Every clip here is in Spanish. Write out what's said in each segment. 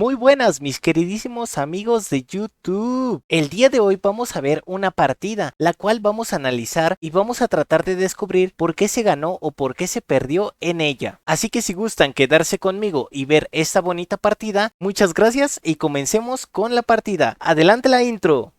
Muy buenas mis queridísimos amigos de YouTube. El día de hoy vamos a ver una partida, la cual vamos a analizar y vamos a tratar de descubrir por qué se ganó o por qué se perdió en ella. Así que si gustan quedarse conmigo y ver esta bonita partida, muchas gracias y comencemos con la partida. Adelante la intro.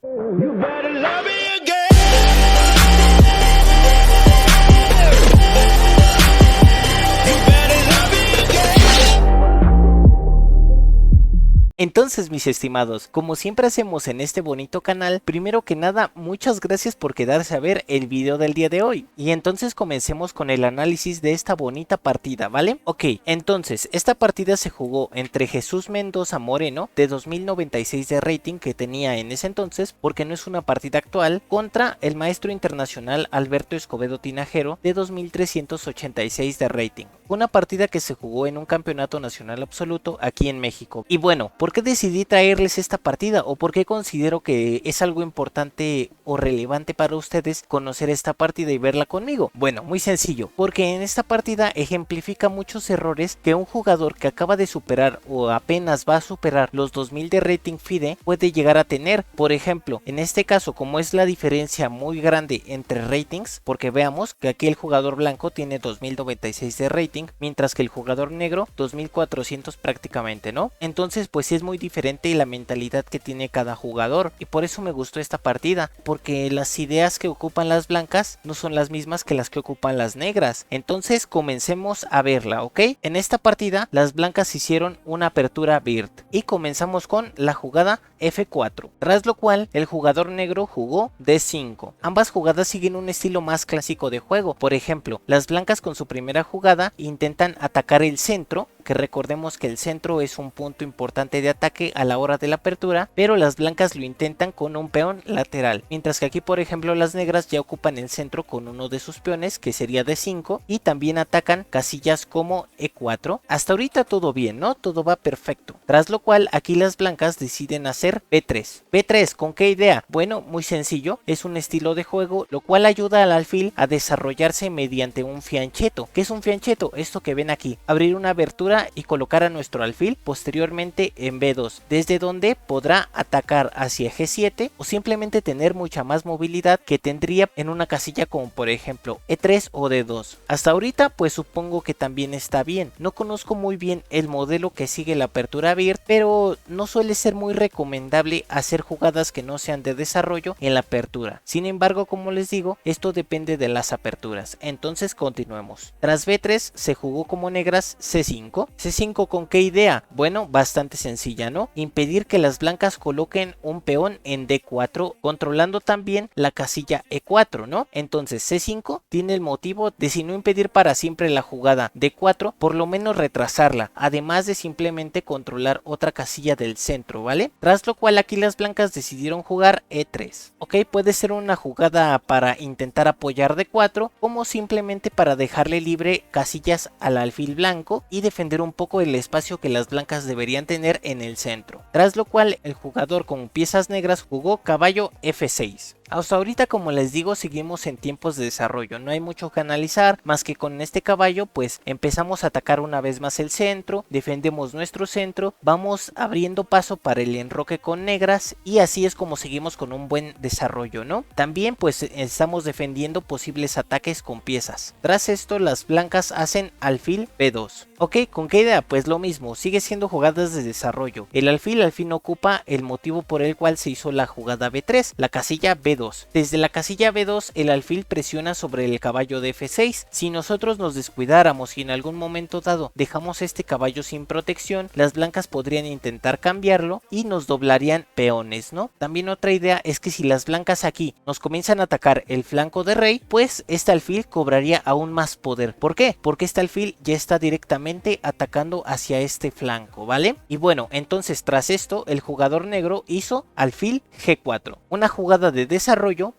Entonces mis estimados, como siempre hacemos en este bonito canal, primero que nada muchas gracias por quedarse a ver el video del día de hoy. Y entonces comencemos con el análisis de esta bonita partida, ¿vale? Ok, entonces esta partida se jugó entre Jesús Mendoza Moreno de 2096 de rating que tenía en ese entonces, porque no es una partida actual, contra el maestro internacional Alberto Escobedo Tinajero de 2386 de rating. Una partida que se jugó en un campeonato nacional absoluto aquí en México. Y bueno, ¿por qué decidí traerles esta partida o por qué considero que es algo importante o relevante para ustedes conocer esta partida y verla conmigo? Bueno, muy sencillo, porque en esta partida ejemplifica muchos errores que un jugador que acaba de superar o apenas va a superar los 2000 de rating FIDE puede llegar a tener. Por ejemplo, en este caso, como es la diferencia muy grande entre ratings, porque veamos que aquí el jugador blanco tiene 2096 de rating, mientras que el jugador negro 2400 prácticamente, ¿no? Entonces pues sí es muy diferente la mentalidad que tiene cada jugador, y por eso me gustó esta partida, porque las ideas que ocupan las blancas no son las mismas que las que ocupan las negras. Entonces comencemos a verla, ¿ok? En esta partida las blancas hicieron una apertura Bird y comenzamos con la jugada F4, tras lo cual el jugador negro jugó D5. Ambas jugadas siguen un estilo más clásico de juego. Por ejemplo, las blancas con su primera jugada intentan atacar el centro, que recordemos que el centro es un punto importante de ataque a la hora de la apertura, pero las blancas lo intentan con un peón lateral, mientras que aquí por ejemplo las negras ya ocupan el centro con uno de sus peones, que sería D5, y también atacan casillas como E4. Hasta ahorita todo bien, ¿no? Todo va perfecto, tras lo cual aquí las blancas deciden hacer B3. ¿B3 con qué idea? Bueno, muy sencillo, es un estilo de juego lo cual ayuda al alfil a desarrollarse mediante un fianchetto. ¿Qué es un fianchetto? Esto que ven aquí, abrir una abertura y colocar a nuestro alfil posteriormente en B2, desde donde podrá atacar hacia G7 o simplemente tener mucha más movilidad que tendría en una casilla como por ejemplo E3 o D2. Hasta ahorita pues supongo que también está bien. No conozco muy bien el modelo que sigue la apertura Bird, pero no suele ser muy recomendable hacer jugadas que no sean de desarrollo en la apertura. Sin embargo, como les digo, esto depende de las aperturas. Entonces continuemos. Tras B3 se jugó como negras C5. C5 con qué idea? Bueno, bastante sencilla, ¿no? Impedir que las blancas coloquen un peón en D4, controlando también la casilla E4, ¿no? Entonces C5 tiene el motivo de, si no impedir para siempre la jugada D4, por lo menos retrasarla, además de simplemente controlar otra casilla del centro, ¿vale? Tras lo cual aquí las blancas decidieron jugar E3. Ok, puede ser una jugada para intentar apoyar D4, como simplemente para dejarle libre casillas al alfil blanco y defender un poco el espacio que las blancas deberían tener en el centro. Tras lo cual el jugador con piezas negras jugó caballo F6. Hasta ahorita, como les digo, seguimos en tiempos de desarrollo, no hay mucho que analizar más que con este caballo pues empezamos a atacar una vez más el centro, defendemos nuestro centro, vamos abriendo paso para el enroque con negras y así es como seguimos con un buen desarrollo, ¿no? También pues estamos defendiendo posibles ataques con piezas. Tras esto las blancas hacen alfil B2. Ok, ¿con qué idea? Pues lo mismo, sigue siendo jugadas de desarrollo. El alfil al fin ocupa el motivo por el cual se hizo la jugada B3, la casilla B2. Desde la casilla B2 el alfil presiona sobre el caballo de F6. Si nosotros nos descuidáramos y en algún momento dado dejamos este caballo sin protección, las blancas podrían intentar cambiarlo y nos doblarían peones, ¿no? También otra idea es que si las blancas aquí nos comienzan a atacar el flanco de rey, pues este alfil cobraría aún más poder. ¿Por qué? Porque este alfil ya está directamente atacando hacia este flanco, ¿vale? Y bueno, entonces tras esto el jugador negro hizo alfil G4, una jugada de desarrollo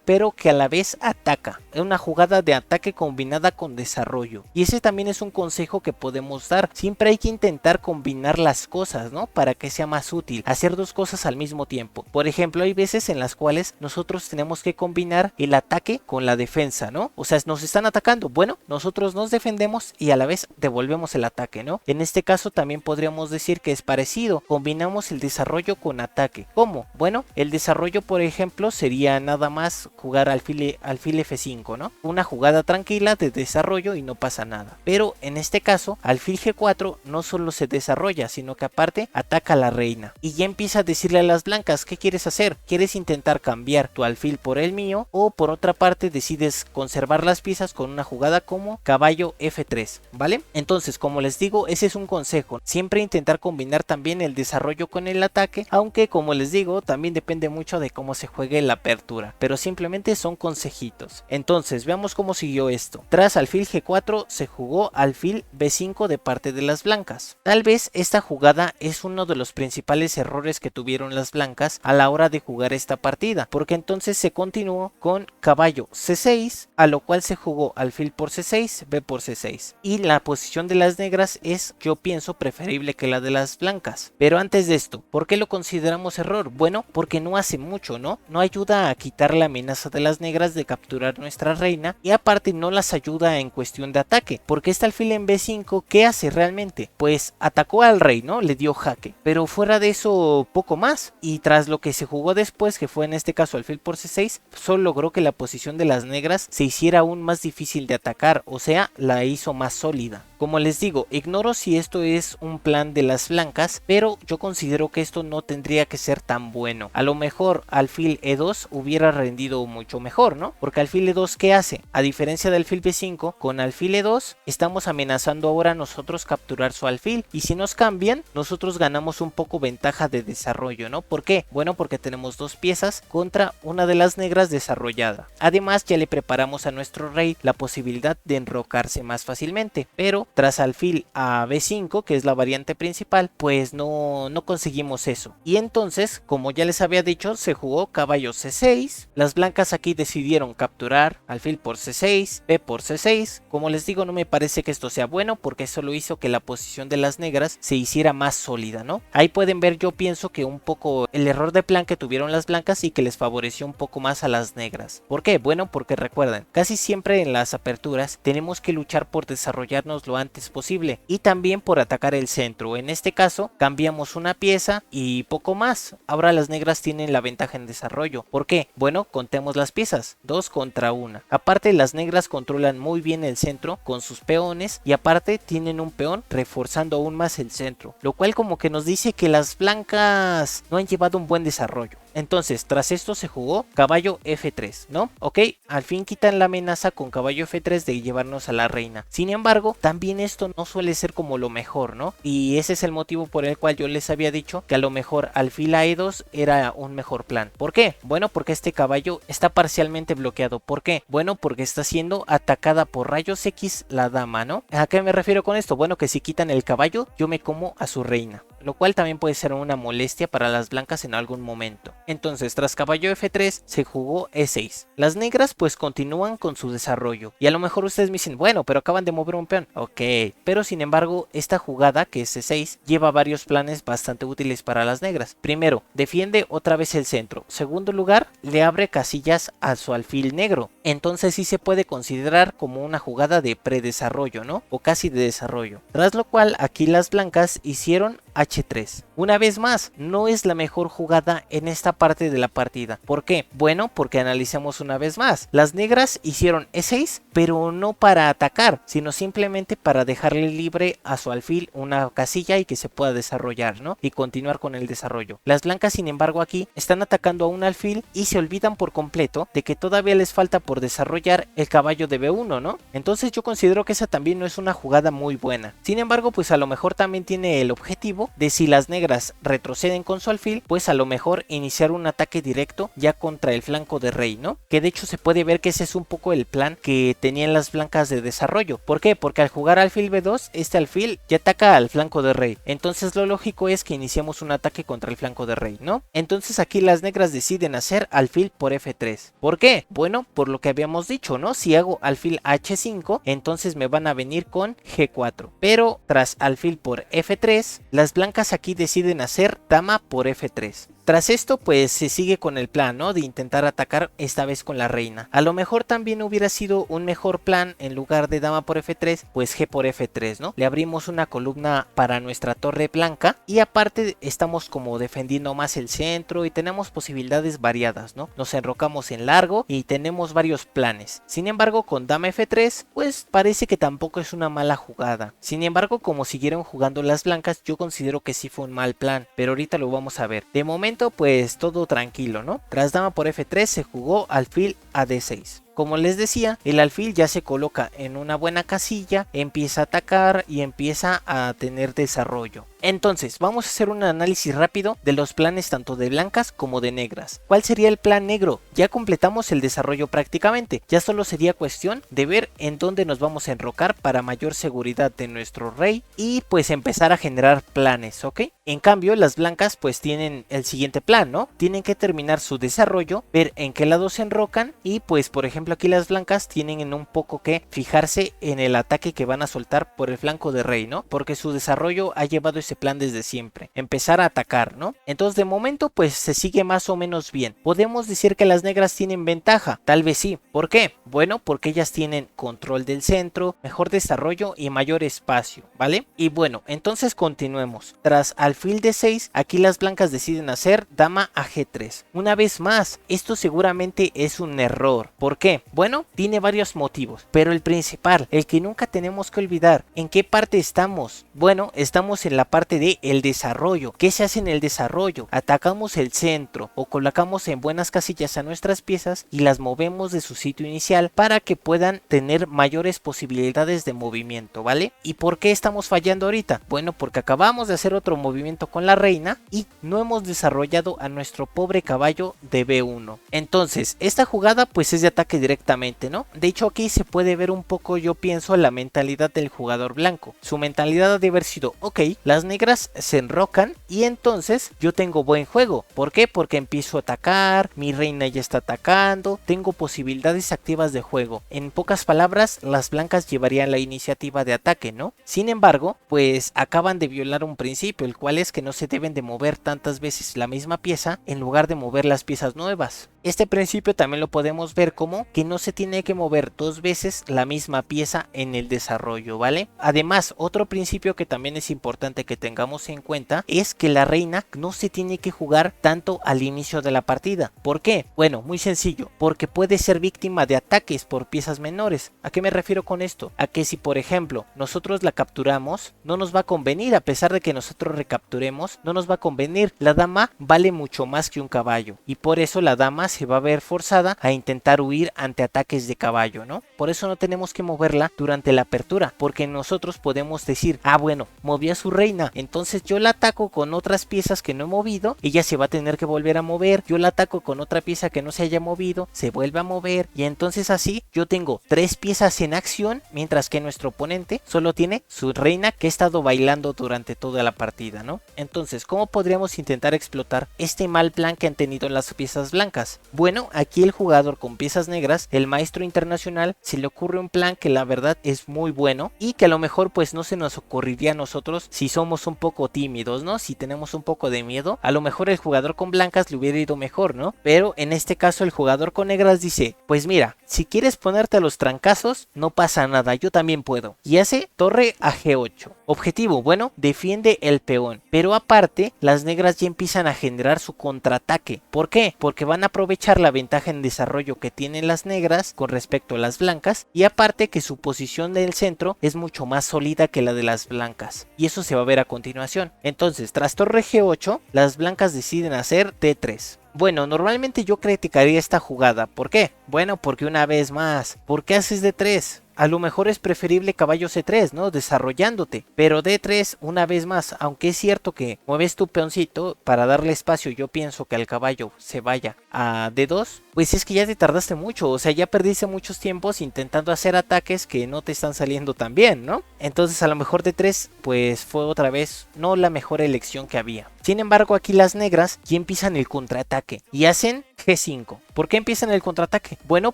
pero que a la vez ataca. una jugada de ataque combinada con desarrollo. Y ese también es un consejo que podemos dar. Siempre hay que intentar combinar las cosas, ¿no? Para que sea más útil, hacer dos cosas al mismo tiempo. Por ejemplo, hay veces en las cuales nosotros tenemos que combinar el ataque con la defensa, ¿no? O sea, nos están atacando, bueno, nosotros nos defendemos y a la vez devolvemos el ataque, ¿no? En este caso también podríamos decir que es parecido, combinamos el desarrollo con ataque. ¿Cómo? Bueno, el desarrollo, por ejemplo, sería nada más jugar alfil F5, ¿no? Una jugada tranquila de desarrollo y no pasa nada. Pero en este caso, alfil G4 no solo se desarrolla, sino que aparte ataca a la reina. Y ya empieza a decirle a las blancas, ¿qué quieres hacer? ¿Quieres intentar cambiar tu alfil por el mío? O por otra parte decides conservar las piezas con una jugada como caballo F3, ¿vale? Entonces, como les digo, ese es un consejo. Siempre intentar combinar también el desarrollo con el ataque, aunque como les digo, también depende mucho de cómo se juegue la apertura. Pero simplemente son consejitos. Entonces, veamos cómo siguió esto. Tras alfil G4 se jugó alfil B5 de parte de las blancas. Tal vez esta jugada es uno de los principales errores que tuvieron las blancas a la hora de jugar esta partida, porque entonces se continuó con caballo C6, a lo cual se jugó alfil por C6, B por C6. Y la posición de las negras es, yo pienso, preferible que la de las blancas. Pero antes de esto, ¿por qué lo consideramos error? Bueno, porque no hace mucho, ¿no? No ayuda a quitar la amenaza de las negras de capturar nuestra reina, y aparte no las ayuda en cuestión de ataque, porque este alfil en B5, ¿qué hace realmente? Pues atacó al rey, ¿no? Le dio jaque, pero fuera de eso poco más. Y tras lo que se jugó después, que fue en este caso alfil por C6, solo logró que la posición de las negras se hiciera aún más difícil de atacar, o sea, la hizo más sólida. Como les digo, ignoro si esto es un plan de las blancas, pero yo considero que esto no tendría que ser tan bueno. A lo mejor alfil E2 hubiera rendido mucho mejor, ¿no? Porque alfil E2, ¿qué hace? A diferencia del alfil B5, con alfil E2 estamos amenazando ahora nosotros capturar su alfil, y si nos cambian, nosotros ganamos un poco ventaja de desarrollo, ¿no? ¿Por qué? Bueno, porque tenemos dos piezas contra una de las negras desarrollada. Además, ya le preparamos a nuestro rey la posibilidad de enrocarse más fácilmente, pero tras alfil a B5, que es la variante principal, pues no conseguimos eso. Y entonces, como ya les había dicho, se jugó caballo C6. Las blancas aquí decidieron capturar alfil por C6, B por C6. Como les digo, no me parece que esto sea bueno, porque solo hizo que la posición de las negras se hiciera más sólida, ¿no? Ahí pueden ver, yo pienso que un poco el error de plan que tuvieron las blancas y que les favoreció un poco más a las negras. ¿Por qué? Bueno, porque recuerden, casi siempre en las aperturas tenemos que luchar por desarrollarnos lo antes posible y también por atacar el centro. En este caso cambiamos una pieza y poco más. Ahora las negras tienen la ventaja en desarrollo. ¿Por qué? Bueno, contemos las piezas, 2 contra 1. Aparte, las negras controlan muy bien el centro con sus peones y aparte tienen un peón reforzando aún más el centro, lo cual como que nos dice que las blancas no han llevado un buen desarrollo. Entonces, tras esto se jugó caballo F3, ¿no? Ok, al fin quitan la amenaza con caballo F3 de llevarnos a la reina. Sin embargo, también esto no suele ser como lo mejor, ¿no? Y ese es el motivo por el cual yo les había dicho que a lo mejor alfil a E2 era un mejor plan. ¿Por qué? Bueno, porque este caballo está parcialmente bloqueado. ¿Por qué? Bueno, porque está siendo atacada por rayos X la dama, ¿no? ¿A qué me refiero con esto? Bueno, que si quitan el caballo, yo me como a su reina, lo cual también puede ser una molestia para las blancas en algún momento. Entonces, tras caballo F3 se jugó E6. Las negras pues continúan con su desarrollo, y a lo mejor ustedes me dicen, bueno, pero acaban de mover un peón. Ok, pero sin embargo esta jugada, que es E6, lleva varios planes bastante útiles para las negras. Primero, defiende otra vez el centro. Segundo lugar, le abre casillas a su alfil negro. Entonces sí se puede considerar como una jugada de predesarrollo, ¿no? O casi de desarrollo. Tras lo cual aquí las blancas hicieron H3. Una vez más, no es la mejor jugada en esta parte de la partida. ¿Por qué? Bueno, porque analicemos una vez más. Las negras hicieron E6, pero no para atacar, sino simplemente para dejarle libre a su alfil una casilla y que se pueda desarrollar, ¿no? Y continuar con el desarrollo. Las blancas, sin embargo, aquí están atacando a un alfil y se olvidan por completo de que todavía les falta por desarrollar el caballo de B1, ¿no? Entonces yo considero que esa también no es una jugada muy buena. Sin embargo, pues a lo mejor también tiene el objetivo de, si las negras retroceden con su alfil, pues a lo mejor iniciar iniciar un ataque directo ya contra el flanco de rey, ¿no? Que de hecho se puede ver que ese es un poco el plan que tenían las blancas de desarrollo. ¿Por qué? Porque al jugar alfil b2, este alfil ya ataca al flanco de rey. Entonces lo lógico es que iniciemos un ataque contra el flanco de rey, ¿no? Entonces aquí las negras deciden hacer alfil por f3. ¿Por qué? Bueno, por lo que habíamos dicho, ¿no? Si hago alfil h5, entonces me van a venir con g4. Pero tras alfil por f3, las blancas aquí deciden hacer dama por f3. Tras esto pues se sigue con el plan, ¿no? De intentar atacar esta vez con la reina. A lo mejor también hubiera sido un mejor plan en lugar de dama por f3, pues g por f3, ¿no? Le abrimos una columna para nuestra torre blanca y aparte estamos como defendiendo más el centro y tenemos posibilidades variadas, ¿no? Nos enrocamos en largo y tenemos varios planes. Sin embargo con dama f3 pues parece que tampoco es una mala jugada. Sin embargo como siguieron jugando las blancas yo considero que sí fue un mal plan, pero ahorita lo vamos a ver. De momento pues todo tranquilo, ¿no? Tras dama por f3 se jugó alfil a d6. Como les decía, el alfil ya se coloca en una buena casilla, empieza a atacar y empieza a tener desarrollo. Entonces, vamos a hacer un análisis rápido de los planes tanto de blancas como de negras. ¿Cuál sería el plan negro? Ya completamos el desarrollo prácticamente, ya solo sería cuestión de ver en dónde nos vamos a enrocar para mayor seguridad de nuestro rey y pues empezar a generar planes, ¿ok? En cambio, las blancas pues tienen el siguiente plan, ¿no? Tienen que terminar su desarrollo, ver en qué lado se enrocan y pues por ejemplo aquí las blancas tienen en un poco que fijarse en el ataque que van a soltar por el flanco de rey, ¿no? Porque su desarrollo ha llevado ese plan desde siempre, empezar a atacar, ¿no? Entonces de momento pues se sigue más o menos bien. ¿Podemos decir que las negras tienen ventaja? Tal vez sí. ¿Por qué? Bueno, porque ellas tienen control del centro, mejor desarrollo y mayor espacio, ¿vale? Y bueno, entonces continuemos. Tras alfil d6, aquí las blancas deciden hacer dama a g3. Una vez más, esto seguramente es un error. ¿Por qué? Bueno, tiene varios motivos, pero el principal, el que nunca tenemos que olvidar, ¿en qué parte estamos? Bueno, estamos en la parte de el desarrollo. ¿Qué se hace en el desarrollo? Atacamos el centro o colocamos en buenas casillas a nuestras piezas y las movemos de su sitio inicial para que puedan tener mayores posibilidades de movimiento, ¿vale? ¿Y por qué estamos fallando ahorita? Bueno, porque acabamos de hacer otro movimiento con la reina y no hemos desarrollado a nuestro pobre caballo de b1. Entonces, esta jugada pues es de ataque directamente, ¿no? De hecho aquí se puede ver un poco, yo pienso, la mentalidad del jugador blanco. Su mentalidad ha de haber sido, ok, las negras se enrocan y entonces yo tengo buen juego. ¿Por qué? Porque empiezo a atacar, mi reina ya está atacando, tengo posibilidades activas de juego. En pocas palabras, las blancas llevarían la iniciativa de ataque, ¿no? Sin embargo, pues acaban de violar un principio, el cual es que no se deben de mover tantas veces la misma pieza en lugar de mover las piezas nuevas. Este principio también lo podemos ver como que no se tiene que mover dos veces la misma pieza en el desarrollo, ¿vale? Además, otro principio que también es importante que tengamos en cuenta es que la reina no se tiene que jugar tanto al inicio de la partida. ¿Por qué? Bueno, muy sencillo, porque puede ser víctima de ataques por piezas menores. ¿A qué me refiero con esto? A que si por ejemplo nosotros la capturamos, no nos va a convenir, a pesar de que nosotros recapturemos, no nos va a convenir. La dama vale mucho más que un caballo y por eso la dama se va a ver forzada a intentar huir ante ataques de caballo, ¿no? Por eso no tenemos que moverla durante la apertura, porque nosotros podemos decir, ah bueno, moví a su reina, entonces yo la ataco con otras piezas que no he movido, ella se va a tener que volver a mover, yo la ataco con otra pieza que no se haya movido, se vuelve a mover y entonces así yo tengo tres piezas en acción, mientras que nuestro oponente solo tiene su reina que ha estado bailando durante toda la partida, ¿no? Entonces, ¿cómo podríamos intentar explotar este mal plan que han tenido las piezas blancas? Bueno, aquí el jugador con piezas negras, el maestro internacional, se le ocurre un plan que la verdad es muy bueno y que a lo mejor pues no se nos ocurriría a nosotros si somos un poco tímidos, ¿no? Si tenemos un poco de miedo, a lo mejor el jugador con blancas le hubiera ido mejor, ¿no? Pero en este caso el jugador con negras dice, pues mira, si quieres ponerte a los trancazos, no pasa nada, yo también puedo. Y hace torre a g8. Objetivo, bueno, defiende el peón. Pero aparte, las negras ya empiezan a generar su contraataque. ¿Por qué? Porque van a aprovechar la ventaja en desarrollo que tienen las negras con respecto a las blancas. Y aparte que su posición del centro es mucho más sólida que la de las blancas. Y eso se va a ver a continuación. Entonces, tras torre g8, las blancas deciden hacer d3. Bueno, normalmente yo criticaría esta jugada. ¿Por qué? Bueno, porque una vez más, ¿por qué haces d3? a lo mejor es preferible caballo C3, ¿no? Desarrollándote. Pero D3, una vez más, aunque es cierto que mueves tu peoncito para darle espacio, yo pienso que al caballo se vaya a D2, pues es que ya te tardaste mucho, o sea, ya perdiste muchos tiempos intentando hacer ataques que no te están saliendo tan bien, ¿no? Entonces a lo mejor D3 pues fue otra vez no la mejor elección que había. Sin embargo, aquí las negras ya empiezan el contraataque y hacen G5. ¿Por qué empiezan el contraataque? Bueno,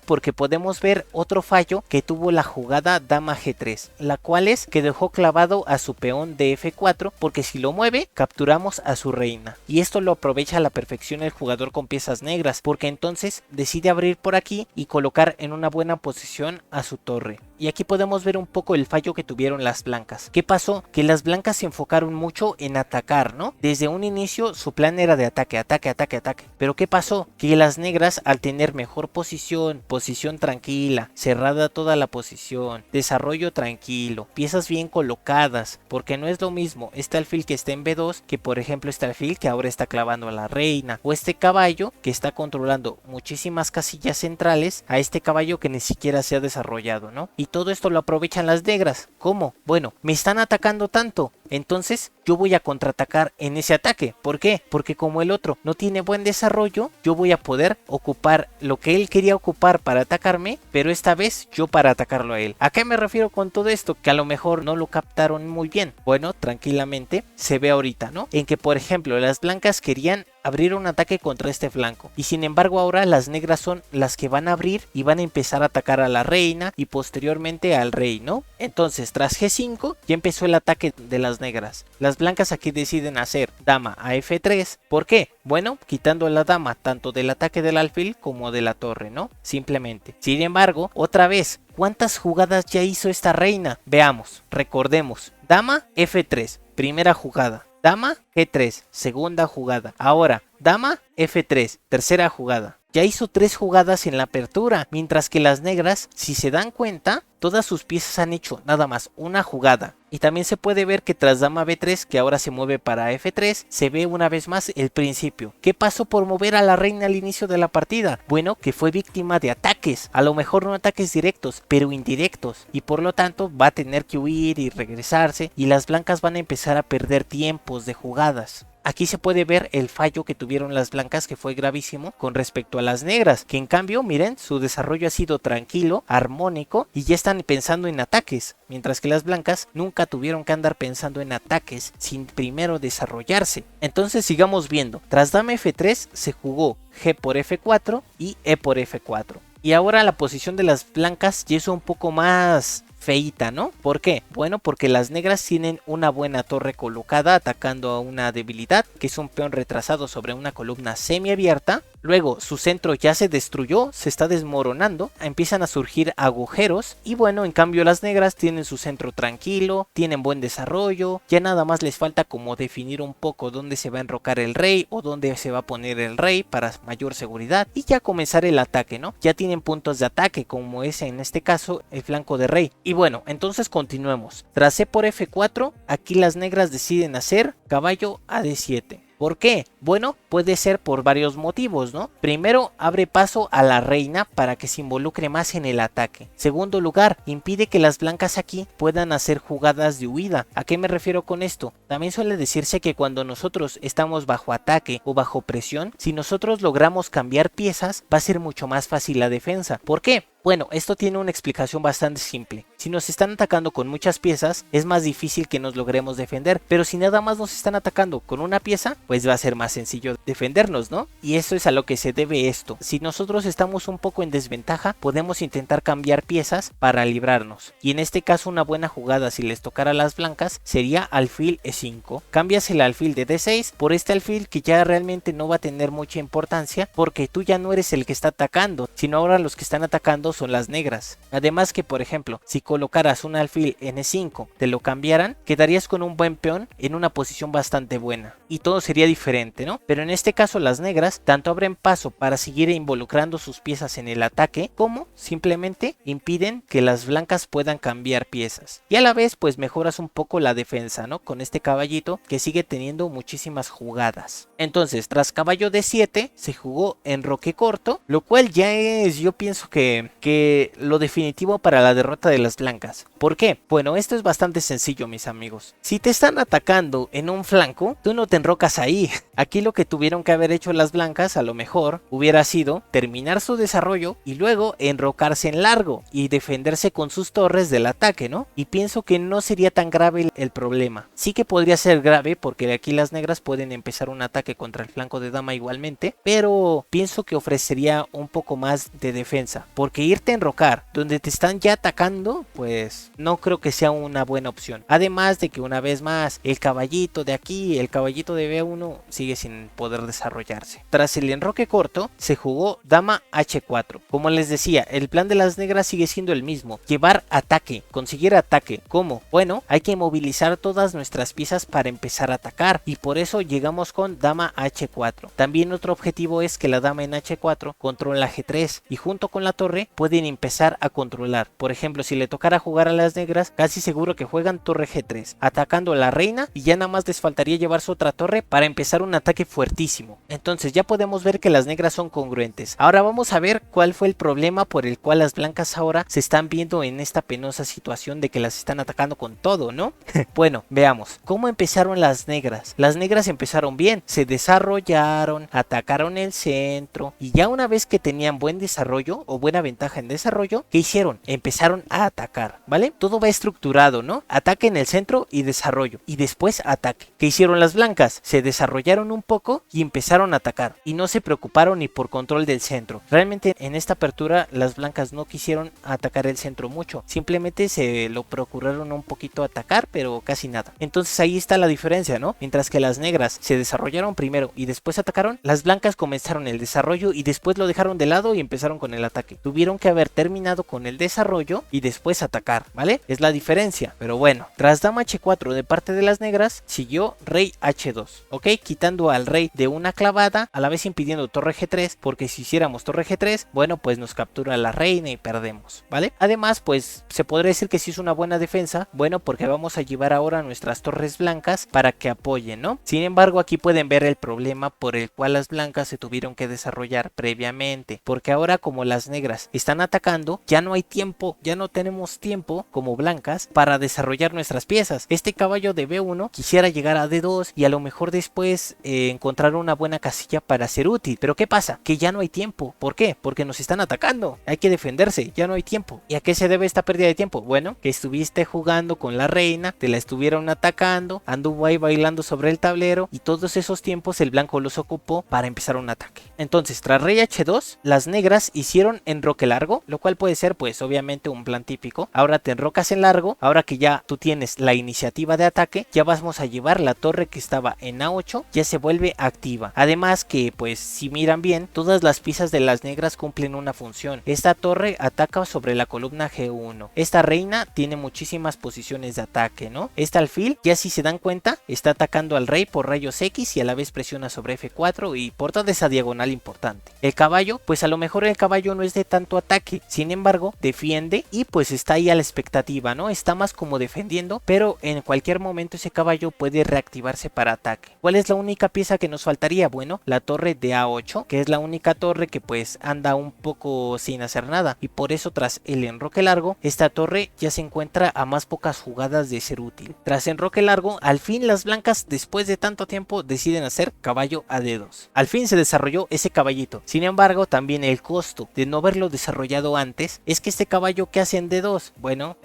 porque podemos ver otro fallo que tuvo la jugada dama G3, la cual es que dejó clavado a su peón de F4, porque si lo mueve, capturamos a su reina. Y esto lo aprovecha a la perfección el jugador con piezas negras, porque entonces decide abrir por aquí y colocar en una buena posición a su torre. Y aquí podemos ver un poco el fallo que tuvieron las blancas. ¿Qué pasó? Que las blancas se enfocaron mucho en atacar, ¿no? Desde un inicio su plan era de ataque, ataque, ataque, ataque. Pero ¿qué pasó? Que las negras, al tener mejor posición, posición tranquila, cerrada toda la posición, desarrollo tranquilo, piezas bien colocadas, porque no es lo mismo este alfil que está en B2 que por ejemplo este alfil que ahora está clavando a la reina, o este caballo que está controlando muchísimas casillas centrales a este caballo que ni siquiera se ha desarrollado, ¿no? Y todo esto lo aprovechan las negras. ¿Cómo? Bueno, me están atacando tanto, entonces yo voy a contraatacar en ese ataque. ¿Por qué? Porque como el otro no tiene buen desarrollo, yo voy a poder ocupar lo que él quería ocupar para atacarme, pero esta vez yo para atacarlo a él. ¿A qué me refiero con todo esto? Que a lo mejor no lo captaron muy bien. Bueno, tranquilamente se ve ahorita, ¿no? En que por ejemplo las blancas querían abrir un ataque contra este flanco, y sin embargo ahora las negras son las que van a abrir y van a empezar a atacar a la reina y posteriormente al rey, ¿no? Entonces tras G5 ya empezó el ataque de las negras. Las blancas aquí deciden hacer dama a F3. ¿Por qué? Bueno, quitando a la dama tanto del ataque del alfil como de la torre, ¿no? Simplemente. Sin embargo, otra vez, ¿cuántas jugadas ya hizo esta reina? Veamos, recordemos. Dama F3, primera jugada. Dama G3, segunda jugada. Ahora, dama F3, tercera jugada. Ya hizo 3 jugadas en la apertura, mientras que las negras, si se dan cuenta, todas sus piezas han hecho nada más una jugada. Y también se puede ver que tras dama B3, que ahora se mueve para F3, se ve una vez más el principio. ¿Qué pasó por mover a la reina al inicio de la partida? Bueno, que fue víctima de ataques, a lo mejor no ataques directos, pero indirectos, y por lo tanto va a tener que huir y regresarse, y las blancas van a empezar a perder tiempos de jugadas. Aquí se puede ver el fallo que tuvieron las blancas, que fue gravísimo con respecto a las negras, que en cambio miren, su desarrollo ha sido tranquilo, armónico, y ya están pensando en ataques, mientras que las blancas nunca tuvieron que andar pensando en ataques sin primero desarrollarse. Entonces sigamos viendo. Tras dama F3 se jugó G por F4 y E por F4. Y ahora la posición de las blancas ya es un poco más feita, ¿no? ¿Por qué? Bueno, porque las negras tienen una buena torre colocada atacando a una debilidad, que es un peón retrasado sobre una columna semiabierta. Luego su centro ya se destruyó, se está desmoronando, empiezan a surgir agujeros, y bueno, en cambio las negras tienen su centro tranquilo, tienen buen desarrollo, ya nada más les falta como definir un poco dónde se va a enrocar el rey o dónde se va a poner el rey para mayor seguridad, y ya comenzar el ataque, ¿no? Ya tienen puntos de ataque, como es en este caso el flanco de rey. Y bueno, entonces continuemos. Tras E por F4, aquí las negras deciden hacer caballo a D7. ¿Por qué? Bueno, puede ser por varios motivos, ¿no? Primero, abre paso a la reina para que se involucre más en el ataque. Segundo lugar, impide que las blancas aquí puedan hacer jugadas de huida. ¿A qué me refiero con esto? También suele decirse que cuando nosotros estamos bajo ataque o bajo presión, si nosotros logramos cambiar piezas, va a ser mucho más fácil la defensa. ¿Por qué? Bueno, esto tiene una explicación bastante simple. Si nos están atacando con muchas piezas, es más difícil que nos logremos defender. Pero si nada más nos están atacando con una pieza, pues va a ser más sencillo defendernos, ¿no? Y eso es a lo que se debe esto. Si nosotros estamos un poco en desventaja, podemos intentar cambiar piezas para librarnos. Y en este caso una buena jugada, si les tocara a las blancas, sería alfil E5. Cambias el alfil de D6 por este alfil que ya realmente no va a tener mucha importancia, porque tú ya no eres el que está atacando, sino ahora los que están atacando son las negras. Además que, por ejemplo, si colocaras un alfil en E5, te lo cambiaran, quedarías con un buen peón en una posición bastante buena. Y todo sería diferente, ¿no? Pero en este caso las negras tanto abren paso para seguir involucrando sus piezas en el ataque, como simplemente impiden que las blancas puedan cambiar piezas. Y a la vez pues mejoras un poco la defensa, ¿no? Con este caballito que sigue teniendo muchísimas jugadas. Entonces, tras caballo D7 se jugó enroque corto, lo cual ya es, yo pienso que que lo definitivo para la derrota de las blancas. ¿Por qué? Bueno, esto es bastante sencillo, mis amigos. Si te están atacando en un flanco, tú no te enrocas ahí. Aquí lo que tuvieron que haber hecho las blancas a lo mejor hubiera sido terminar su desarrollo y luego enrocarse en largo y defenderse con sus torres del ataque, ¿no? Y pienso que no sería tan grave el problema. Sí que podría ser grave porque aquí las negras pueden empezar un ataque contra el flanco de dama igualmente, pero pienso que ofrecería un poco más de defensa, porque irte a enrocar donde te están ya atacando, pues no creo que sea una buena opción. Además de que una vez más el caballito de aquí, el caballito de B1 sigue sin poder desarrollarse. Tras el enroque corto se jugó dama H4. Como les decía, el plan de las negras sigue siendo el mismo: llevar ataque, conseguir ataque. ¿Cómo? Bueno, hay que movilizar todas nuestras piezas para empezar a atacar, y por eso llegamos con dama H4. También otro objetivo es que la dama en H4 controla G3 y junto con la torre pueden empezar a controlar. Por ejemplo, si le tocara jugar a las negras, casi seguro que juegan torre G3 atacando a la reina, y ya nada más les faltaría llevar su otra torre para empezar un ataque fuertísimo. Entonces ya podemos ver que las negras son congruentes. Ahora vamos a ver cuál fue el problema por el cual las blancas ahora se están viendo en esta penosa situación de que las están atacando con todo, ¿no? Bueno, veamos cómo empezaron las negras. Las negras empezaron bien, se desarrollaron, atacaron el centro, y ya una vez que tenían buen desarrollo o buena ventaja en desarrollo, ¿qué hicieron? Empezaron a atacar, ¿vale? Todo va estructurado, ¿no? Ataque en el centro y desarrollo, y después ataque. ¿Qué hicieron las blancas? Se desarrollaron un poco y empezaron a atacar, y no se preocuparon ni por control del centro. Realmente en esta apertura las blancas no quisieron atacar el centro mucho, simplemente se lo procuraron un poquito atacar, pero casi nada. Entonces ahí está la diferencia, ¿no? Mientras que las negras se desarrollaron primero y después atacaron, las blancas comenzaron el desarrollo y después lo dejaron de lado y empezaron con el ataque. Tuvieron que haber terminado con el desarrollo y después atacar, ¿vale? Es la diferencia. Pero bueno, tras dama H4 de parte de las negras, siguió rey H2, ¿ok? Quitando al rey de una clavada, a la vez impidiendo torre G3, porque si hiciéramos torre G3, bueno, pues nos captura la reina y perdemos, ¿vale? Además, pues se podría decir que sí es una buena defensa, bueno, porque vamos a llevar ahora nuestras torres blancas para que apoyen, ¿no? Sin embargo, aquí pueden ver el problema por el cual las blancas se tuvieron que desarrollar previamente, porque ahora como las negras están atacando, ya no hay tiempo, ya no tenemos tiempo como blancas para desarrollar nuestras piezas. Este caballo de B1 quisiera llegar a D2 y a lo mejor después encontrar una buena casilla para ser útil, pero ¿qué pasa? Que ya no hay tiempo. ¿Por qué? Porque nos están atacando, hay que defenderse, ya no hay tiempo. ¿Y a qué se debe esta pérdida de tiempo? Bueno, que estuviste jugando con la reina, te la estuvieron atacando, anduvo ahí bailando sobre el tablero, y todos esos tiempos el blanco los ocupó para empezar un ataque. Entonces, tras rey H2, las negras hicieron enroque largo, lo cual puede ser pues obviamente un plan típico. Ahora te enrocas en largo, ahora que ya tú tienes la iniciativa de ataque, ya vamos a llevar la torre que estaba en A8, ya se vuelve activa. Además que pues si miran bien, todas las piezas de las negras cumplen una función. Esta torre ataca sobre la columna G1, esta reina tiene muchísimas posiciones de ataque, ¿no? Este alfil, ya si se dan cuenta, está atacando al rey por rayos X y a la vez presiona sobre F4 y por toda esa diagonal importante. El caballo, pues a lo mejor el caballo no es de tanto ataque, sin embargo defiende y pues está ahí a la expectativa, ¿no? Está más como defendiendo, pero en cualquier momento ese caballo puede reactivarse para ataque. ¿Cuál es la única pieza que nos faltaría? Bueno, la torre de A8, que es la única torre que pues anda un poco sin hacer nada, y por eso tras el enroque largo, esta torre ya se encuentra a más pocas jugadas de ser útil. Tras enroque largo, al fin las blancas después de tanto tiempo deciden hacer caballo a D2. Al fin se desarrolló ese caballito. Sin embargo, también el costo de no haberlo desarrollado antes es que este caballo, ¿qué hace en D2? Bueno,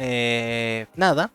nada.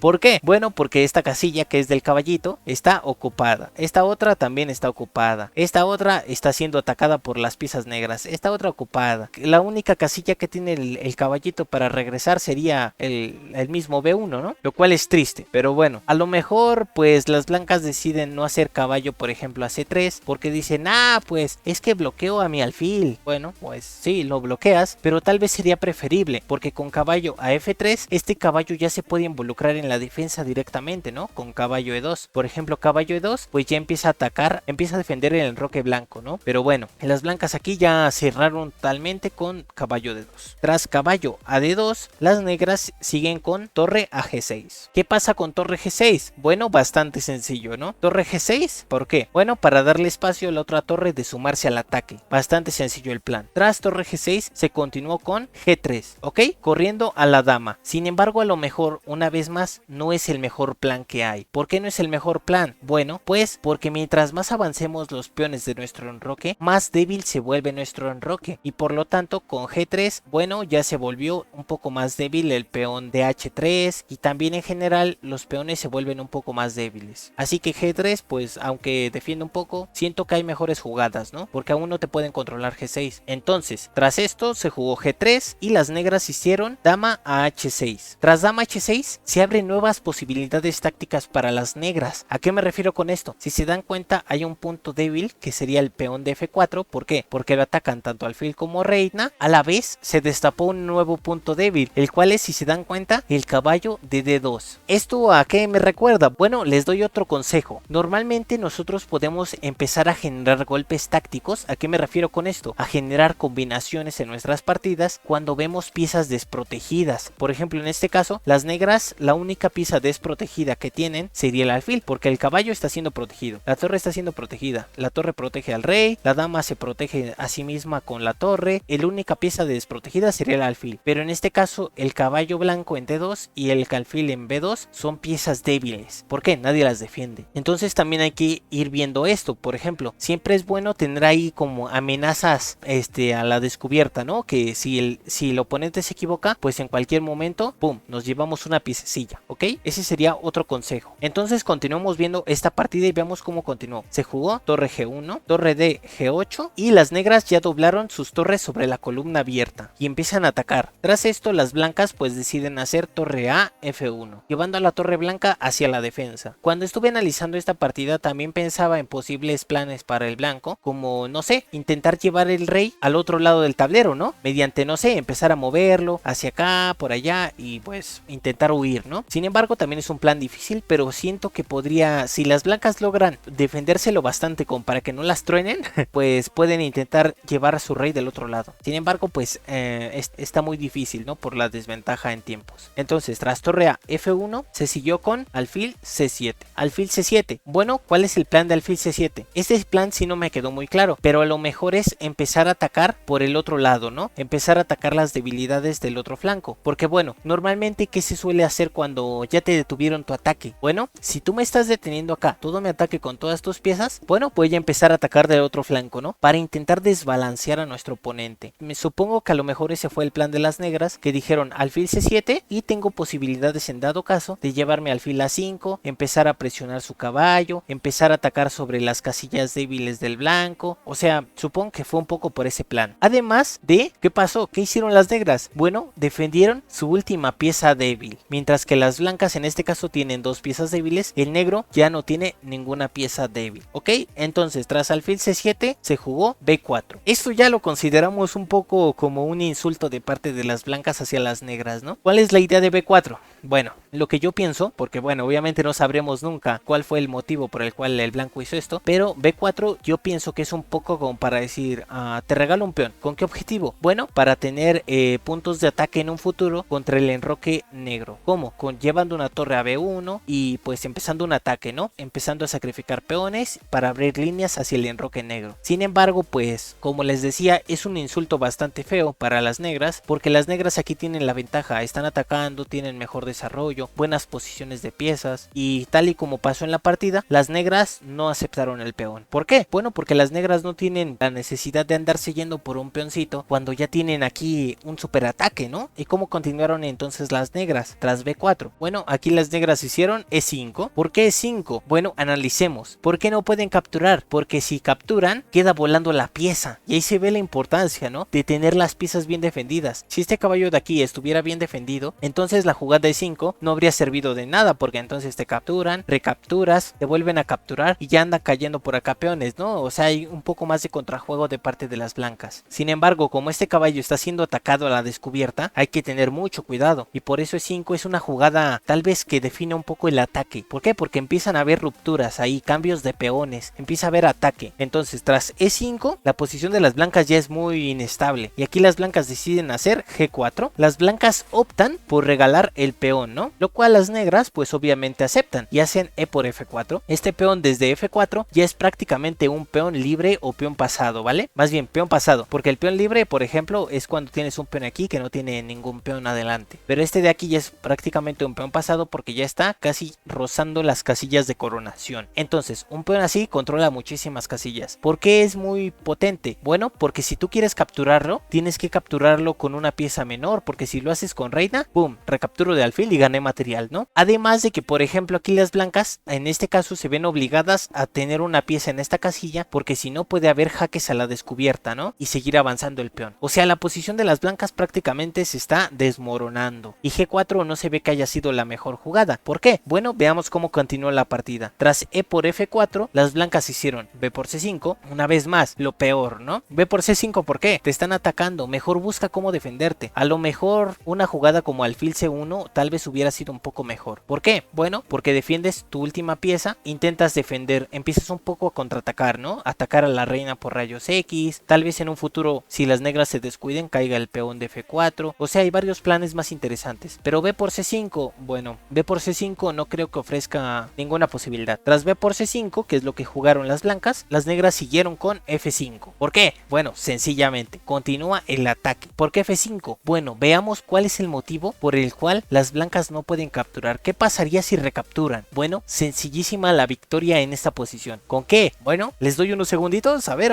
¿Por qué? Bueno, porque esta casilla que es del caballito está ocupada. Esta otra también está ocupada. Esta otra está siendo atacada por las piezas negras. Esta otra ocupada. La única casilla que tiene el caballito para regresar sería el mismo B1, ¿no? Lo cual es triste. Pero bueno, a lo mejor pues las blancas deciden no hacer caballo, por ejemplo, a C3, porque dicen, ah, pues es que bloqueo a mi alfil. Bueno, pues sí, lo bloqueas, pero tal vez sería preferible, porque con caballo a F3, este caballo ya se puede involucrar en la defensa directamente, ¿no? Con caballo E2. Por ejemplo, caballo E2, pues ya empieza empieza a atacar, empieza a defender el enroque blanco, ¿no? Pero bueno, las blancas aquí ya cerraron totalmente con caballo D2. Tras caballo a D2, las negras siguen con torre a G6. ¿Qué pasa con torre G6? Bueno, bastante sencillo, ¿no? Torre G6, ¿por qué? Bueno, para darle espacio a la otra torre de sumarse al ataque. Bastante sencillo el plan. Tras torre G6 se continuó con G3, ¿ok? Corriendo a la dama. Sin embargo, a lo mejor, una vez más, no es el mejor plan que hay. ¿Por qué no es el mejor plan? Bueno, pues porque mientras más avancemos los peones de nuestro enroque, más débil se vuelve nuestro enroque. Y por lo tanto, con G3, bueno, ya se volvió un poco más débil el peón de H3 y también en general los peones se vuelven un poco más débiles. Así que G3, pues aunque defiende un poco, siento que hay mejores jugadas, ¿no? Porque aún no te pueden controlar G6. Entonces, tras esto se jugó G3 y las negras hicieron dama a H6. Tras dama a H6 se abren nuevas posibilidades tácticas para las negras. ¿A qué me refiero con esto? Si se dan cuenta, hay un punto débil que sería el peón de F4. ¿Por qué? Porque lo atacan tanto alfil como reina. A la vez se destapó un nuevo punto débil, el cual es, si se dan cuenta, el caballo de D2. ¿Esto a qué me recuerda? Bueno, les doy otro consejo. Normalmente nosotros podemos empezar a generar golpes tácticos. ¿A qué me refiero con esto? A generar combinaciones en nuestras partidas cuando vemos piezas desprotegidas. Por ejemplo, en este caso, las negras, la única pieza desprotegida que tienen sería el alfil, porque el caballo está siendo protegido, la torre está siendo protegida, la torre protege al rey, la dama se protege a sí misma con la torre, la única pieza desprotegida sería el alfil. Pero en este caso, el caballo blanco en D2 y el alfil en B2 son piezas débiles. ¿Por qué? Nadie las defiende. Entonces también hay que ir viendo esto. Por ejemplo, siempre es bueno tener ahí como amenazas a la descubierta, ¿no? Que si el oponente se equivoca, pues en cualquier momento, ¡pum!, nos llevamos una piececilla, ¿ok? Ese sería otro consejo. Entonces continuamos viendo esta partida y veamos cómo continuó. Se jugó torre G1, torre D G8 y las negras ya doblaron sus torres sobre la columna abierta y empiezan a atacar. Tras esto, las blancas pues deciden hacer torre A F1, llevando a la torre blanca hacia la defensa. Cuando estuve analizando esta partida también pensaba en posibles planes para el blanco, como no sé, intentar llevar el rey al otro lado del tablero, ¿no? Mediante, no sé, empezar a moverlo hacia acá, por allá y pues intentar huir, ¿no? Sin embargo, también es un plan difícil, pero siento que podría, si las blancas logran defendérselo bastante como para que no las truenen, pues pueden intentar llevar a su rey del otro lado. Sin embargo, pues está muy difícil, ¿no? Por la desventaja en tiempos. Entonces, tras torre a F1, se siguió con alfil C7. Alfil C7. Bueno, ¿cuál es el plan de alfil C7? Este plan sí no me quedó muy claro, pero a lo mejor es empezar a atacar por el otro lado, ¿no? Empezar a atacar las debilidades del otro flanco. Porque bueno, normalmente, ¿qué se suele hacer cuando ya te detuvieron tu ataque? Bueno, si tú me estás deteniendo acá, todo mi ataque con todas tus piezas, bueno, voy a empezar a atacar del otro flanco, ¿no? Para intentar desbalancear a nuestro oponente. Me supongo que a lo mejor ese fue el plan de las negras, que dijeron alfil C7 y tengo posibilidades en dado caso de llevarme alfil A5, empezar a presionar su caballo, empezar a atacar sobre las casillas débiles del blanco. O sea, supongo que fue un poco por ese plan. Además de, ¿qué pasó? ¿Qué hicieron las negras? Bueno, defendieron su última pieza débil. Mientras que las blancas en este caso tienen dos piezas débiles, el negro ya no tiene ninguna pieza débil. ¿Ok? Entonces, tras alfil C7 se jugó B4. Esto ya lo consideramos un poco como un insulto de parte de las blancas hacia las negras, ¿no? ¿Cuál es la idea de B4? Bueno, lo que yo pienso, porque bueno, obviamente no sabremos nunca cuál fue el motivo por el cual el blanco hizo esto, pero B4 yo pienso que es un poco como para decir, te regalo un peón. ¿Con qué objetivo? Bueno, para tener puntos de ataque en un futuro contra el enroque negro. ¿Cómo? Llevando una torre a B1 y pues empezando un ataque, ¿no? Empezando a sacrificar peones para abrir líneas hacia el enroque negro. Sin embargo, pues como les decía, es un insulto bastante feo para las negras, porque las negras aquí tienen la ventaja, están atacando, tienen mejor desarrollo, buenas posiciones de piezas y tal y como pasó en la partida, las negras no aceptaron el peón. ¿Por qué? Bueno, porque las negras no tienen la necesidad de andarse yendo por un peoncito cuando ya tienen aquí un super ataque, ¿no? ¿Y cómo continuaron entonces las negras tras B4? Bueno, aquí las negras hicieron E5. ¿Por qué E5? Bueno, analicemos. ¿Por qué no pueden capturar? Porque si capturan, queda volando la pieza. Y ahí se ve la importancia, ¿no? De tener las piezas bien defendidas. Si este caballo de aquí estuviera bien defendido, entonces la jugada E5 no habría servido de nada, porque entonces te capturan, recapturas, te vuelven a capturar y ya andan cayendo por acá peones, ¿no? O sea, hay un poco más de contrajuego de parte de las blancas. Sin embargo, como este caballo está siendo atacado a la descubierta, hay que tener mucho cuidado. Y por eso E5 es una jugada tal vez que define un poco el ataque. ¿Por qué? Porque empiezan a haber rupturas ahí, cambios de peones, empieza a haber ataque. Entonces tras E5 la posición de las blancas ya es muy inestable y aquí las blancas deciden hacer G4. Las blancas optan por regalar el peón, ¿no? Lo cual las negras pues obviamente aceptan y hacen E por F4. Este peón desde F4 ya es prácticamente un peón libre o peón pasado, ¿vale? Más bien peón pasado, porque el peón libre, por ejemplo, es cuando tienes un peón aquí que no tiene ningún peón adelante, pero este de aquí ya es prácticamente un peón pasado porque ya está casi rozando las casillas de coronación. Entonces un peón así controla muchísimas casillas. ¿Por qué es muy potente? Bueno, porque si tú quieres capturarlo, tienes que capturarlo con una pieza menor, porque si lo haces con reina, ¡pum!, recapturo de alfil y gané material, ¿no? Además de que, por ejemplo, aquí las blancas en este caso se ven obligadas a tener una pieza en esta casilla, porque si no puede haber jaques a la descubierta, ¿no? Y seguir avanzando el peón. O sea, la posición de las blancas prácticamente se está desmoronando y G4 no se ve que haya sido la mejor jugada. ¿Por qué? Bueno, veamos cómo continuó la partida. Tras E por F4, las blancas hicieron B por C5, una vez más, lo peor, ¿no? B por C5, ¿por qué? Te están atacando, mejor busca cómo defenderte. A lo mejor una jugada como alfil C1 tal vez hubiera sido un poco mejor. ¿Por qué? Bueno, porque defiendes tu última pieza, intentas defender, empiezas un poco a contraatacar, ¿no? Atacar a la reina por rayos X, tal vez en un futuro si las negras se descuiden caiga el peón de F4, o sea, hay varios planes más interesantes. Pero B por C5, bueno, B por C5 no creo que ofrezca ninguna posibilidad. Tras B por C5, que es lo que jugaron las blancas, las negras siguieron con F5. ¿Por qué? Bueno, sencillamente, continúa el ataque. ¿Por qué F5? Bueno, veamos cuál es el motivo por el cual las blancas no pueden capturar. ¿Qué pasaría si recapturan? Bueno, sencillísima la victoria en esta posición. ¿Con qué? Bueno, les doy unos segunditos, a ver.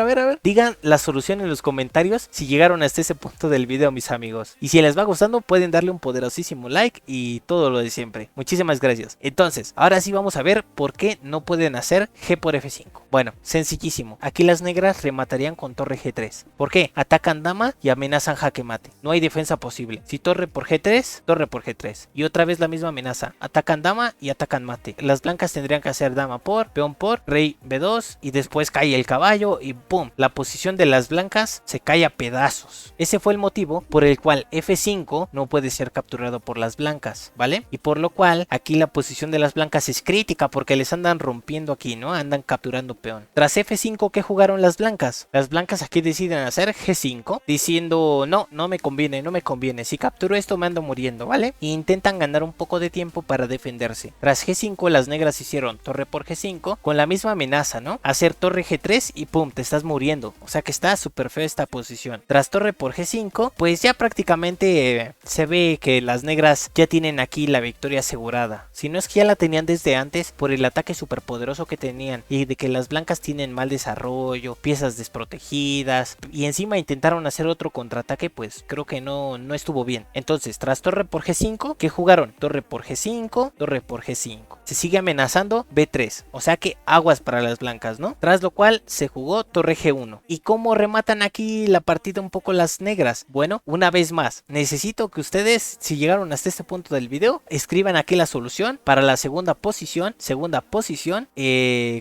Digan la solución en los comentarios si llegaron hasta ese punto del video, mis amigos. Y si les va gustando, pueden darle un poderosísimo like y todo lo de siempre. Muchísimas gracias. Entonces, ahora sí vamos a ver por qué no pueden hacer G por F5. Bueno, sencillísimo. Aquí las negras rematarían con torre G3. ¿Por qué? Atacan dama y amenazan jaque mate. No hay defensa posible. Si torre por G3, torre por G3. Y otra vez la misma amenaza. Atacan dama y atacan mate. Las blancas tendrían que hacer dama por, peón por, rey B2 y después cae el caballo y ¡pum! La posición de las blancas se cae a pedazos. Ese fue el motivo por el cual F5 no puede ser capturado por las blancas, ¿vale? Y por lo cual aquí la posición de las blancas es crítica porque les andan rompiendo aquí, ¿no? Andan capturando peón. Tras F5, ¿qué jugaron las blancas? Las blancas aquí deciden hacer G5 diciendo no me conviene. Si capturo esto me ando muriendo, ¿vale? E intentan ganar un poco de tiempo para defenderse. Tras G5 las negras hicieron torre por G5 con la misma amenaza, ¿no? Hacer torre G3 y pum, te estás muriendo. O sea que está súper fea esta posición. Tras torre por G5, pues ya prácticamente se ve que las negras ya tienen aquí la victoria asegurada. Si no es que ya la tenían desde antes por el ataque súper poderoso que tenían y de que las blancas tienen mal desarrollo, piezas desprotegidas y encima intentaron hacer otro contraataque, pues creo que no estuvo bien. Entonces, tras torre por G5, ¿qué jugaron? Torre por G5, torre por G5. Se sigue amenazando B3, o sea que aguas para las blancas, ¿no? Tras lo cual se jugó torre G1. ¿Y cómo rematan aquí la partida un poco las negras? Bueno, una vez más, necesito que ustedes, si llegaron hasta este punto del video, escriban aquí la solución para la segunda posición,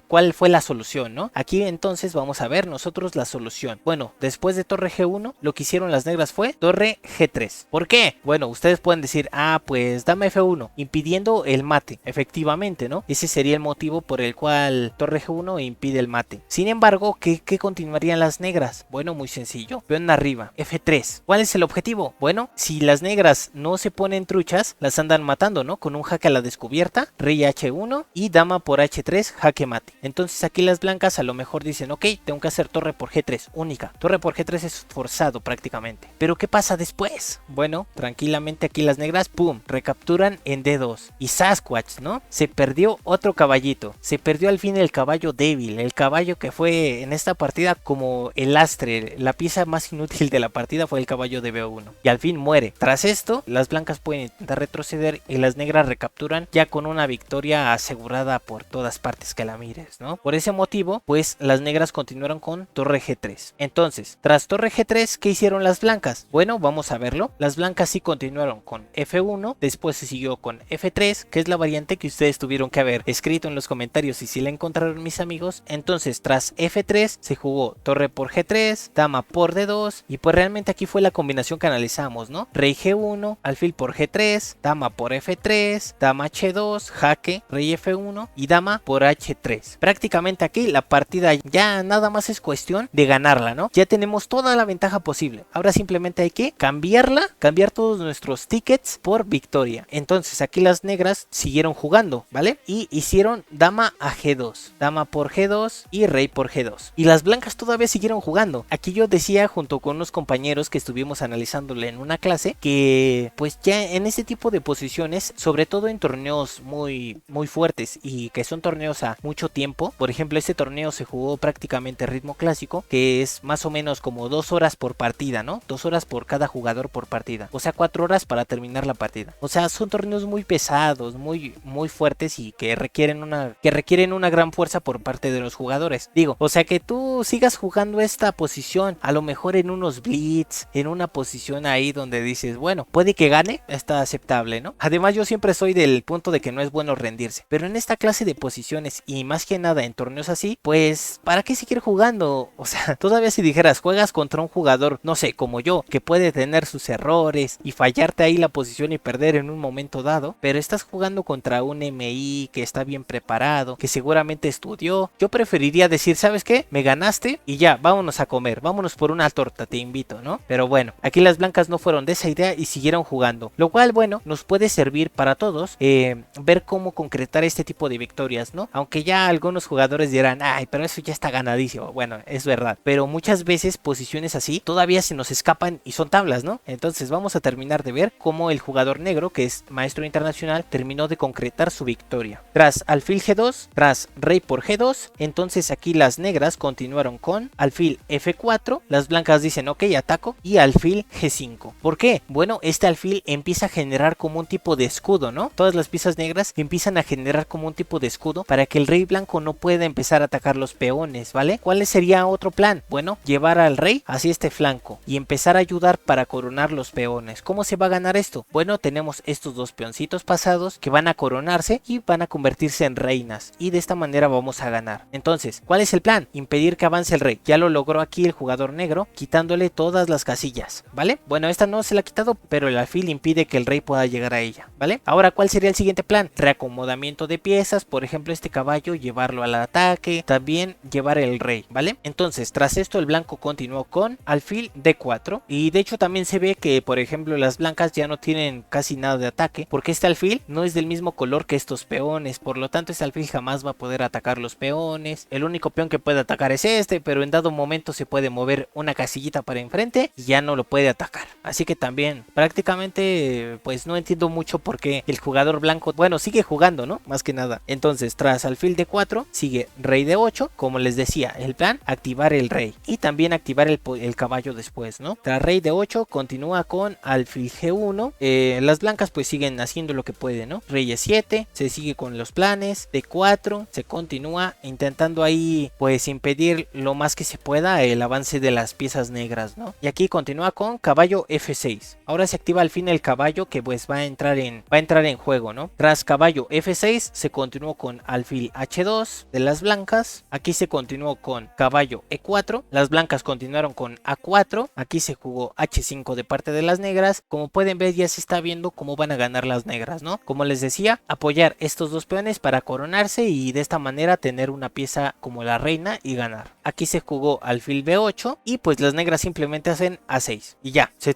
cuál fue la solución, ¿no? Aquí entonces vamos a ver nosotros la solución. Bueno, después de torre G1, lo que hicieron las negras fue torre G3. ¿Por qué? Bueno, ustedes pueden decir, pues dame F1, impidiendo el mate. Efectivamente, ¿no? Ese sería el motivo por el cual torre G1 impide el mate. Sin embargo, ¿qué continuarían las negras? Bueno, muy sencillo. Peón arriba, F3. ¿Cuál es el objetivo? Bueno, si las negras no se ponen truchas, las andan matando, ¿no? Con un jaque a la descubierta, rey H1 y dama por H3, jaque mate. Entonces aquí las blancas a lo mejor dicen, ok, tengo que hacer torre por G3, única. Torre por G3 es forzado prácticamente. Pero ¿qué pasa después? Bueno, tranquilamente aquí las negras, pum, recapturan en D2. Y Sasquatch, ¿no? Se perdió otro caballito. Se perdió al fin el caballo débil, el caballo que fue en esta partida como el lastre, la pieza más inútil de la partida fue el caballo de B1. Y al fin muere. Tras esto, las blancas pueden intentar retroceder y las negras recapturan ya con una victoria asegurada por todas partes que la mires, ¿no? Por ese motivo, pues las negras continuaron con torre G3. Entonces, tras torre G3, ¿qué hicieron las blancas? Bueno, vamos a verlo. Las blancas sí continuaron con F1, después se siguió con F3, que es la variante que ustedes tuvieron que haber escrito en los comentarios y si la encontraron, mis amigos. Entonces, tras F3 se jugó torre por G3, dama por D2 y pues realmente aquí fue la combinación que analizamos, ¿no? Rey G1, alfil por G3, dama por F3, dama H2, jaque, rey F1 y dama por por H3. Prácticamente aquí la partida ya nada más es cuestión de ganarla, ¿no? Ya tenemos toda la ventaja posible. Ahora simplemente hay que cambiar todos nuestros tickets por victoria. Entonces aquí las negras siguieron jugando, ¿vale? Y hicieron dama a G2, dama por G2 y rey por G2. Y las blancas todavía siguieron jugando. Aquí yo decía junto con unos compañeros que estuvimos analizándole en una clase que pues ya en este tipo de posiciones, sobre todo en torneos muy fuertes y que son torneos a mucho tiempo, por ejemplo este torneo se jugó prácticamente ritmo clásico, que es más o menos como 2 horas por partida, ¿no? 2 horas por cada jugador por partida, o sea 4 horas para terminar la partida. O sea, son torneos muy pesados, muy fuertes y que requieren una gran fuerza por parte de los jugadores. Digo, o sea que tú sigas jugando esta posición, a lo mejor en unos blitz, en una posición ahí donde dices, bueno, puede que gane, está aceptable, ¿no? Además yo siempre soy del punto de que no es bueno rendirse, pero en esta clase de posiciones y más que nada en torneos así, pues ¿para qué seguir jugando? O sea, todavía si dijeras, juegas contra un jugador, no sé, como yo, que puede tener sus errores y fallarte ahí la posición y perder en un momento dado, pero estás jugando contra un MI que está bien preparado, que seguramente estudió, yo preferiría decir, ¿sabes qué? Me ganaste y ya, vámonos a comer, vámonos por una torta, te invito, ¿no? Pero bueno, aquí las blancas no fueron de esa idea y siguieron jugando, lo cual, bueno, nos puede servir para todos ver cómo concretar este tipo de victorias, ¿no? Aunque ya algunos jugadores dirán, ay, pero eso ya está ganadísimo. Bueno, es verdad, pero muchas veces posiciones así todavía se nos escapan y son tablas, ¿no? Entonces vamos a terminar de ver cómo el jugador negro, que es maestro internacional, terminó de concretar su victoria. Tras alfil G2, tras rey por G2, entonces aquí las negras continuaron con alfil F4, las blancas dicen, ok, ataco, y alfil G5. ¿Por qué? Bueno, este alfil empieza a generar como un tipo de escudo, ¿no? Todas las piezas negras empiezan a generar como un tipo de escudo para que el rey blanco no pueda empezar a atacar los peones, ¿vale? ¿Cuál sería otro plan? Bueno, llevar al rey hacia este flanco y empezar a ayudar para coronar los peones. ¿Cómo se va a ganar esto? Bueno, tenemos estos dos peoncitos pasados que van a coronarse y van a convertirse en reinas, y de esta manera vamos a ganar. Entonces, ¿cuál es el plan? Impedir que avance el rey. Ya lo logró aquí el jugador negro, quitándole todas las casillas, ¿vale? Bueno, esta no se la ha quitado, pero el alfil impide que el rey pueda llegar a ella, ¿vale? Ahora, ¿cuál sería el siguiente plan? Reacomodamiento de piezas, por ejemplo, este caballo, llevarlo al ataque, también llevar el rey, ¿vale? Entonces, tras esto, el blanco continuó con alfil D4, y de hecho también se ve que, por ejemplo, las blancas ya no tienen casi nada de ataque, porque este alfil no es del mismo color que estos peones, por lo tanto este alfil jamás va a poder atacar los peones. El único peón que puede atacar es este, pero en dado momento se puede mover una casillita para enfrente y ya no lo puede atacar. Así que también prácticamente pues no entiendo mucho por qué el jugador blanco, bueno, sigue jugando, ¿no? Más que nada. Entonces, tras alfil D4 sigue rey D8, como les decía, el plan, activar el rey y también activar el caballo después, ¿no? Tras rey D8 continúa con alfil G1. Las blancas pues siguen haciendo lo que pueden, ¿no? Rey E7, se sigue con los planes, D4, se continúa intentando ahí pues impedir lo más que se pueda el avance de las piezas negras, ¿no? Y aquí continúa con caballo F6. Ahora se activa al fin el caballo que pues va a entrar en juego, ¿no? Tras caballo F6 se continuó con alfil H2 de las blancas. Aquí se continuó con caballo E4. Las blancas continuaron con A4. Aquí se jugó H5 de parte de las negras. Como pueden ver, ya se está viendo cómo van a ganar las negras, ¿no? Como les decía, apoyar estos dos peones para coronarse y de esta manera tener una pieza como la reina y ganar. Aquí se jugó alfil B8 y pues las negras simplemente hacen A6 y ya, se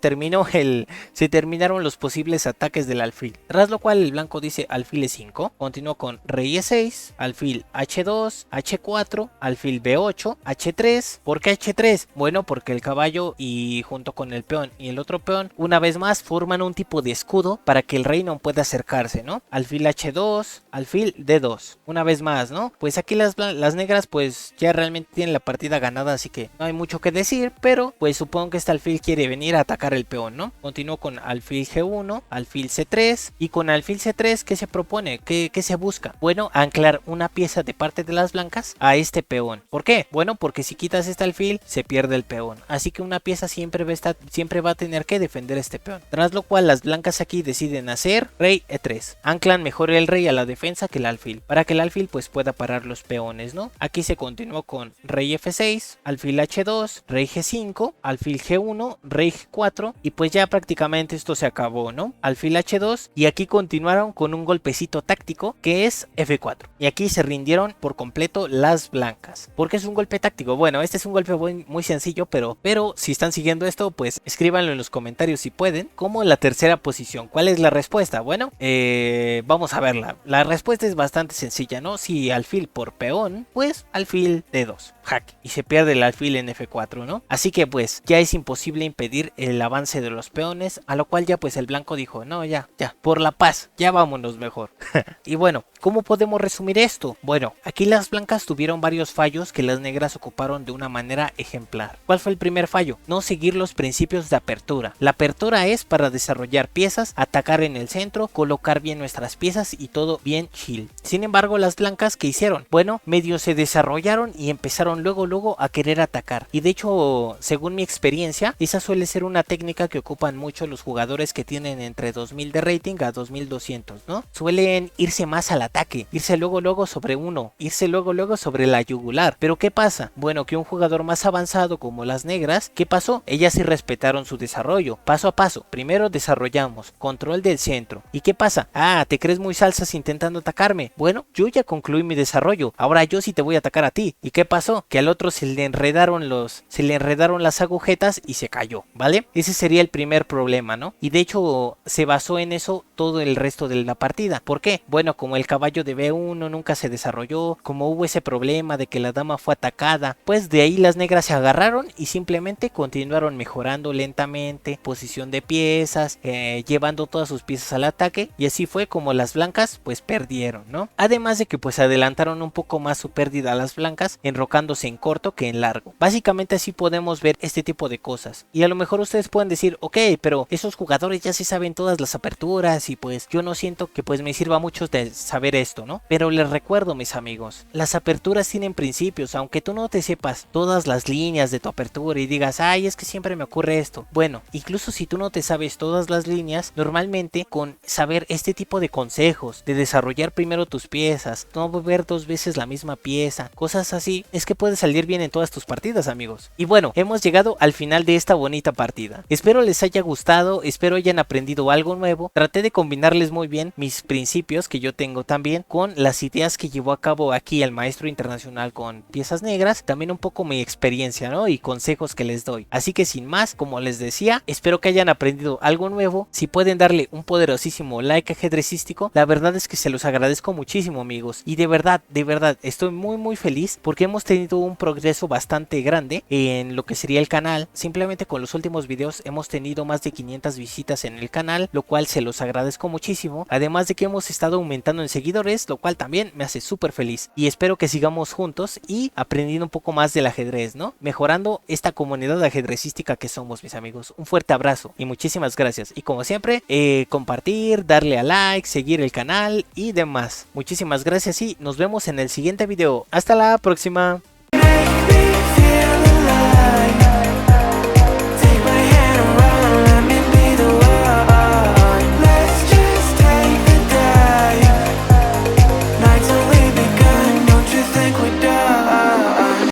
terminaron los posibles ataques del alfil. Tras lo cual el blanco dice alfil E5, continuó con rey E6, alfil H2, H4, alfil B8, H3. ¿Por qué H3? Bueno, porque el caballo y junto con el peón y el otro peón una vez más forman un tipo de escudo para que el rey no pueda acercarse, ¿no? Alfil H2, alfil D2, una vez más, ¿no? Pues aquí las negras pues ya realmente tienen la partida ganada, así que no hay mucho que decir, pero pues supongo que este alfil quiere venir a atacar el peón, ¿no? Continuó con alfil G1, alfil C3 y con alfil C3 ¿qué se propone? ¿Qué se busca? Bueno, anclar una pieza de parte de las blancas a este peón. ¿Por qué? Bueno, porque si quitas este alfil se pierde el peón, así que una pieza siempre va a tener que defender este peón. Tras lo cual las blancas aquí deciden hacer rey E3, anclan mejor el rey a la defensa que el alfil, para que el alfil pues pueda parar los peones, ¿no? Aquí se continuó con rey F6, alfil H2, rey G5, alfil G1, rey G4 y pues ya prácticamente esto se acabó, ¿no? Alfil H2 y aquí continuaron con un golpecito táctico que es F4. Y aquí se rindieron por completo las blancas. ¿Por qué es un golpe táctico? Bueno, este es un golpe muy sencillo, pero si están siguiendo esto, pues escríbanlo en los comentarios si pueden. Como en la tercera posición, ¿cuál es la respuesta? Bueno, vamos a verla. La respuesta es bastante sencilla, ¿no? Si alfil por peón, pues alfil D2, jaque. Y se pierde el alfil en F4, ¿no? Así que pues ya es imposible impedir el avance de los peones, a lo cual ya pues el blanco dijo, no, ya, por la paz, ya vámonos mejor. Y bueno, ¿cómo podemos resumir esto? Bueno, aquí las blancas tuvieron varios fallos que las negras ocuparon de una manera ejemplar. ¿Cuál fue el primer fallo? No seguir los principios de apertura. La apertura es para desarrollar piezas, atacar en el centro, colocar bien nuestras piezas y todo bien chill. Sin embargo, las blancas, ¿qué hicieron? Bueno, medio se desarrollaron y empezaron luego a querer atacar. Y de hecho, según mi experiencia, esa suele ser una técnica que ocupan mucho los jugadores que tienen entre 2000 de rating a 2200, ¿no? Suelen irse más al ataque, irse luego sobre uno, irse luego sobre la yugular. Pero ¿qué pasa? Bueno, que un jugador más avanzado como las negras, ¿qué pasó? Ellas sí respetaron su desarrollo, paso a paso. Primero desarrollamos control del centro. ¿Y qué pasa? Ah, ¿te crees muy salsas intentando atacarme? Bueno, yo ya concluí mi desarrollo, ahora yo sí te voy a atacar a ti. ¿Y qué pasó? Que al otro se le enredaron las agujetas y se cayó, ¿vale? Ese sería el primer problema, ¿no? Y de hecho se basó en eso todo el resto de la partida. ¿Por qué? Bueno, como el caballo de B1 nunca se desarrolló, como hubo ese problema de que la dama fue atacada, pues de ahí las negras se agarraron y simplemente continuaron mejorando lentamente posición de piezas, llevando todas sus piezas al ataque, y así fue como las blancas pues perdieron, ¿no? Además de que pues adelantaron un poco más su pérdida a las blancas, enrocándose en corto que en largo. Básicamente así podemos ver este tipo de cosas. Y a lo mejor ustedes pueden decir, ok, pero esos jugadores ya se saben todas las aperturas y pues yo no siento que pues me sirva mucho de saber esto, ¿no? Pero les recuerdo, mis amigos, las aperturas tienen principios. Aunque tú no te sepas todas las líneas de tu apertura y digas, ay, es que siempre me ocurre esto. Bueno, incluso si tú no te sabes todas las líneas, normalmente con saber este tipo de consejos, de desarrollar primero tus piezas, no ver dos veces la misma pieza, cosas así, es que puedes salir bien en todas tus partidas, amigos. Y bueno, hemos llegado al final de esta bonita partida. Espero les haya gustado, espero hayan aprendido algo nuevo. Traté de combinarles muy bien mis principios que yo tengo también con las ideas que llevó a cabo aquí el maestro internacional con piezas negras, también un poco mi experiencia, ¿no? Y consejos que les doy. Así que sin más, como les decía, espero que hayan aprendido algo nuevo. Si pueden darle un poderosísimo like ajedrecístico, la verdad es que se los agradezco muchísimo, amigos. Y de verdad, estoy muy feliz porque hemos tenido un progreso bastante grande en lo que sería el canal. Simplemente con los últimos videos hemos tenido más de 500 visitas en el canal, lo cual se los agradezco muchísimo. Además de que hemos estado aumentando en seguidores, lo cual también me hace súper feliz. Y espero que sigamos juntos y aprendiendo un poco más del ajedrez, ¿no? Mejorando esta comunidad ajedrecística que somos, mis amigos. Un fuerte abrazo y muchísimas gracias. Y como siempre, compartir, darle a like, seguir el canal y demás. Muchísimas gracias y nos vemos en el siguiente video. Hasta la próxima.